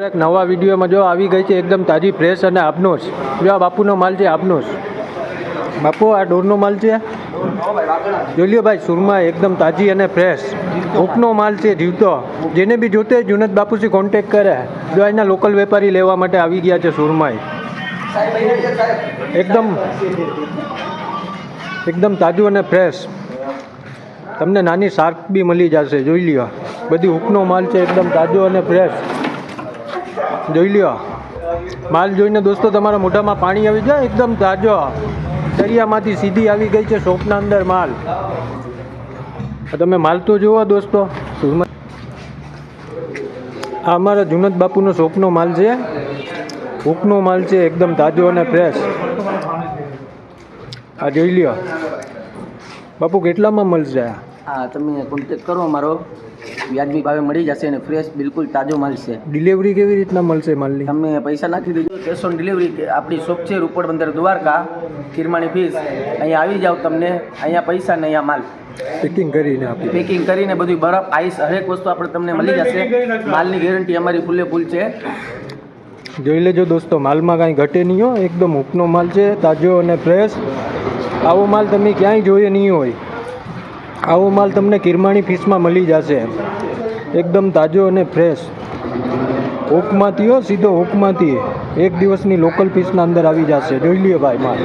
એક નવા વિડીયોમાં જો આવી ગઈ છે એકદમ તાજી ફ્રેશ અને આપનો જ જો આ બાપુનો માલ છે આપનો જ બાપુ આ ડોરનો માલ છે જોઈ લ્યો ભાઈ સુરમા એકદમ તાજી અને ફ્રેશ ઉપનો માલ છે જીવતો જેને બી જોતે જુનદ બાપુથી કોન્ટેક કરે જો અહીંના લોકલ વેપારી લેવા માટે આવી ગયા છે સુરમાઈ એકદમ તાજું અને ફ્રેશ તમને નાની શાર્ક બી મળી જશે જોઈ લ્યો બધી ઉપનો માલ છે એકદમ તાજો અને ફ્રેશ જોઈ લ્યો માલ જોઈને દોસ્તો તમારા મોઢામાં પાણી આવી જાય એકદમ તાજો દરિયામાંથી સીધી આવી ગઈ છે શોપના અંદર માલ તમે માલ તો જુઓ દોસ્તો આ અમારા જુનદ બાપુનો શોપનો માલ છે ઉપનો માલ છે એકદમ તાજો અને ફ્રેશ આ જોઈ લ્યો બાપુ કેટલામાં મળશે હા તમે કોન્ટેક કરો અમારો વ્યાજબી ભાવે મળી જશે અને ફ્રેશ બિલકુલ તાજો માલ છે. ડિલિવરી કેવી રીતના મળશે માલની? તમે પૈસા નાખી દેજો, કેશ ઓન ડિલિવરી. આપણી શોપ છે રૂપડ બંદર દ્વારકા, કિરમાણી ફીસ. અહીંયા આવી જાઓ, તમને અહીંયા પૈસા ને અહીંયા માલ પેકિંગ કરીને આપી પેકિંગ કરીને બધું બરફ આઈસ હરેક વસ્તુ આપણે તમને મળી જશે. માલની ગેરંટી અમારી ફૂલે ફૂલ છે. જોઈ લેજો દોસ્તો, માલમાં કાંઈ ઘટે નહીં હો, એકદમ ઉપનો માલ છે, તાજો અને ફ્રેશ. આવો માલ તમે ક્યાંય જોઈએ નહીં હોય. આવો માલ તમને કિરમાણી ફીસમાં મળી જશે, એકદમ તાજો અને ફ્રેશ. હુકમાંથી હો, સીધો હુકમાંથી 1 દિવસની લોકલ ફીસના અંદર આવી જશે. જોઈ લ્યો ભાઈ માલ.